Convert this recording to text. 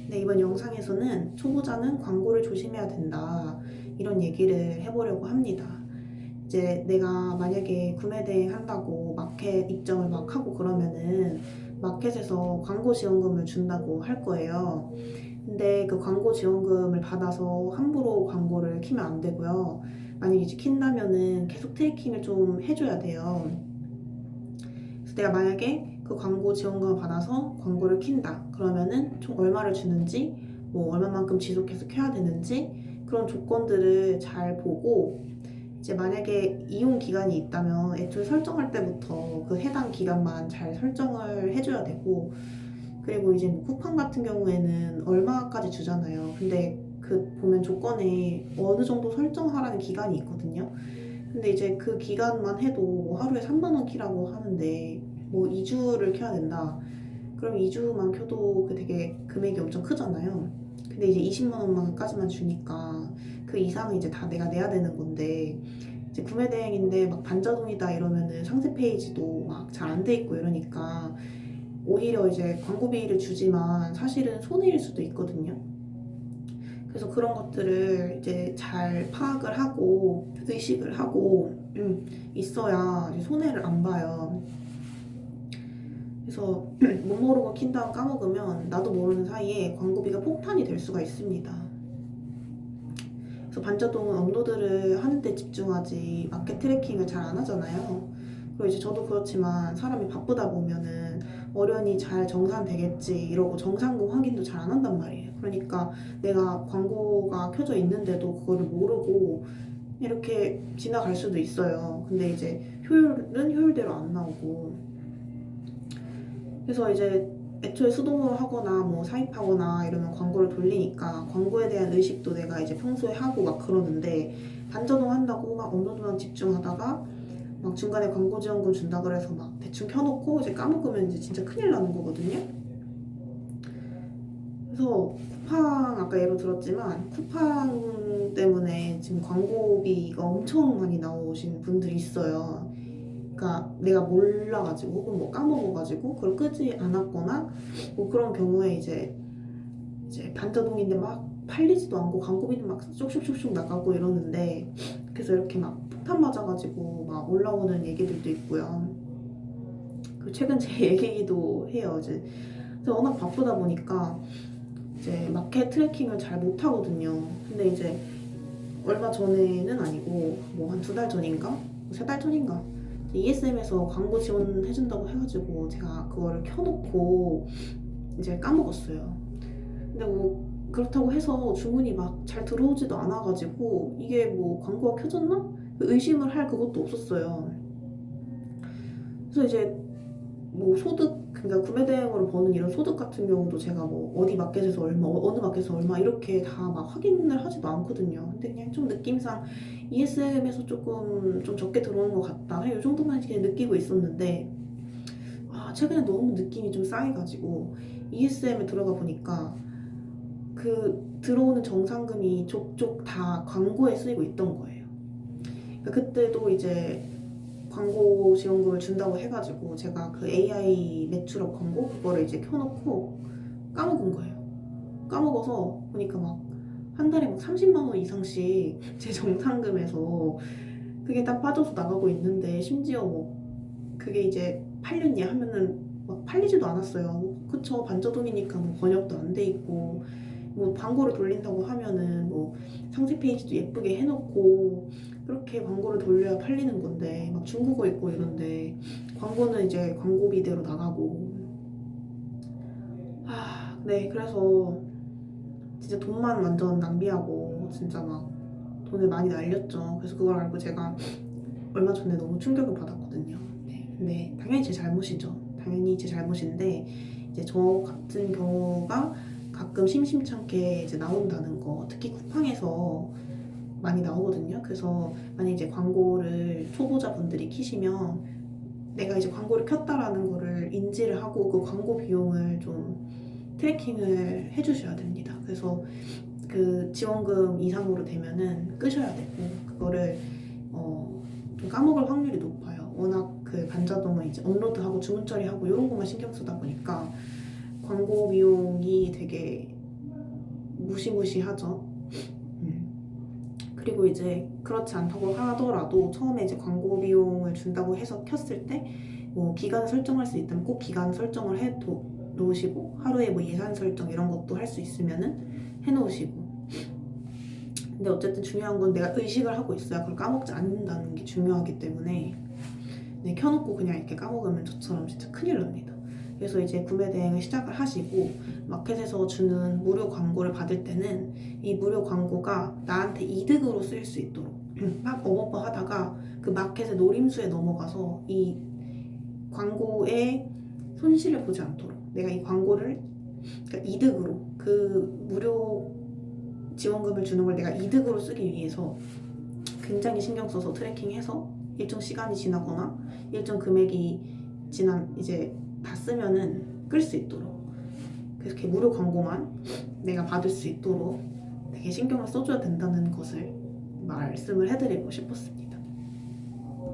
네, 이번 영상에서는 초보자는 광고를 조심해야 된다, 이런 얘기를 해보려고 합니다. 이제 내가 만약에 구매 대행 한다고 마켓 입점을 막 하고 그러면은 마켓에서 광고 지원금을 준다고 할 거예요. 근데 그 광고 지원금을 받아서 함부로 광고를 키면 안 되고요. 만약에 이제 킨다면은 계속 트래킹을 좀 해줘야 돼요. 그래서 내가 만약에 그 광고 지원금을 받아서 광고를 킨다 그러면은 총 얼마를 주는지, 뭐 얼마만큼 지속해서 켜야 되는지, 그런 조건들을 잘 보고, 이제 만약에 이용 기간이 있다면 애초에 설정할 때부터 그 해당 기간만 잘 설정을 해줘야 되고, 그리고 이제 뭐 쿠팡 같은 경우에는 얼마까지 주잖아요. 근데 그 보면 조건에 어느 정도 설정하라는 기간이 있거든요. 근데 이제 그 기간만 해도 뭐 하루에 3만 원 키라고 하는데, 뭐 2주를 켜야 된다. 그럼 2주만 켜도 그 되게 금액이 엄청 크잖아요. 근데 이제 20만 원만까지만 주니까 그 이상은 이제 다 내가 내야 되는 건데, 이제 구매 대행인데 막 반자동이다 이러면은 상세 페이지도 막 잘 안 돼 있고 이러니까 오히려 이제 광고비를 주지만 사실은 손해일 수도 있거든요. 그래서 그런 것들을 이제 잘 파악을 하고 의식을 하고 있어야 이제 손해를 안 봐요. 그래서 못 모르고 킨 다음 까먹으면 나도 모르는 사이에 광고비가 폭탄이 될 수가 있습니다. 그래서 반자동은 업로드를 하는 데 집중하지 마켓 트래킹을 잘 안 하잖아요. 그리고 이제 저도 그렇지만 사람이 바쁘다 보면은 어련히 잘 정산되겠지 이러고 정산금 확인도 잘 안 한단 말이에요. 그러니까 내가 광고가 켜져 있는데도 그거를 모르고 이렇게 지나갈 수도 있어요. 근데 이제 효율은 효율대로 안 나오고, 그래서 이제 애초에 수동으로 하거나 뭐 사입하거나 이러면 광고를 돌리니까 광고에 대한 의식도 내가 이제 평소에 하고 막 그러는데, 반자동 한다고 막 업로드만 집중하다가 막 중간에 광고 지원금 준다 그래서 막 대충 켜놓고 이제 까먹으면 이제 진짜 큰일 나는 거거든요. 그래서 쿠팡 아까 예로 들었지만 쿠팡 때문에 지금 광고비가 엄청 많이 나오신 분들이 있어요. 그러니까 내가 몰라가지고 혹은 뭐 까먹어가지고 그걸 끄지 않았거나 뭐 그런 경우에 이제 반자동인데 막 팔리지도 않고 광고비는 막 쇽쇽쇽쇽 나가고 이러는데, 그래서 이렇게 막 폭탄 맞아가지고 막 올라오는 얘기들도 있고요. 그 최근 제 얘기도 해요. 이제 그래서 워낙 바쁘다 보니까 이제 마켓 트래킹을 잘 못하거든요. 근데 이제 얼마 전에는 아니고 뭐 한 2달 전인가? 3달 전인가? ESM에서 광고 지원해준다고 해가지고 제가 그거를 켜놓고 이제 까먹었어요. 근데 뭐 그렇다고 해서 주문이 막 잘 들어오지도 않아가지고 이게 뭐 광고가 켜졌나? 의심을 할 그것도 없었어요. 그래서 이제 뭐 소득, 그러니까 구매 대행으로 버는 이런 소득 같은 경우도 제가 뭐 어디 마켓에서 얼마, 어느 마켓에서 얼마 이렇게 다 막 확인을 하지도 않거든요. 근데 그냥 좀 느낌상 ESM에서 조금 좀 적게 들어오는 것 같다, 이 정도만 이렇게 느끼고 있었는데, 최근에 너무 느낌이 좀 쌓여가지고 ESM에 들어가 보니까 그 들어오는 정산금이 족족 다 광고에 쓰이고 있던 거예요. 그러니까 그때도 이제 광고 지원금을 준다고 해가지고 제가 그 AI 매출업 광고 그거를 이제 켜놓고 까먹은 거예요. 까먹어서 보니까 막 한 달에 막 30만 원 이상씩 제 정산금에서 그게 다 빠져서 나가고 있는데, 심지어 뭐 그게 이제 팔렸냐 하면은 막 팔리지도 않았어요. 그쵸, 반자동이니까 뭐 번역도 안 돼 있고, 뭐 광고를 돌린다고 하면은 뭐 상세 페이지도 예쁘게 해놓고 그렇게 광고를 돌려야 팔리는 건데, 막 중국어 있고 이런데 광고는 이제 광고비대로 나가고. 네, 그래서 진짜 돈만 완전 낭비하고 진짜 막 돈을 많이 날렸죠. 그래서 그걸 알고 제가 얼마 전에 너무 충격을 받았거든요. 네, 근데 당연히 제 잘못이죠. 당연히 제 잘못인데, 이제 저 같은 경우가 가끔 심심찮게 이제 나온다는 거, 특히 쿠팡에서 많이 나오거든요. 그래서 만약 이제 광고를 초보자분들이 키시면 내가 이제 광고를 켰다라는 거를 인지를 하고 그 광고 비용을 좀 트래킹을 해주셔야 됩니다. 그래서 그 지원금 이상으로 되면은 끄셔야 되고, 그거를 좀 까먹을 확률이 높아요. 워낙 그 반자동은 이제 업로드하고 주문 처리하고 이런 것만 신경 쓰다 보니까 광고 비용이 되게 무시무시하죠. 그리고 이제 그렇지 않다고 하더라도 처음에 이제 광고 비용을 준다고 해서 켰을 때 뭐 기간 설정할 수 있다면 꼭 기간 설정을 해 놓으시고 하루에 뭐 예산 설정 이런 것도 할 수 있으면은 해 놓으시고. 근데 어쨌든 중요한 건 내가 의식을 하고 있어야 그걸 까먹지 않는다는 게 중요하기 때문에 네, 켜놓고 그냥 이렇게 까먹으면 저처럼 진짜 큰일 납니다. 그래서 이제 구매 대행을 시작을 하시고 마켓에서 주는 무료 광고를 받을 때는 이 무료 광고가 나한테 이득으로 쓰일 수 있도록 막 어버버 하다가 그 마켓의 노림수에 넘어가서 이 광고에 손실을 보지 않도록 내가 이 광고를 그러니까 이득으로 그 무료 지원금을 주는 걸 내가 이득으로 쓰기 위해서 굉장히 신경 써서 트래킹해서 일정 시간이 지나거나 일정 금액이 이제 다 쓰면은 끌 수 있도록 그래서 이렇게 무료 광고만 내가 받을 수 있도록 되게 신경을 써줘야 된다는 것을 말씀을 해드리고 싶었습니다.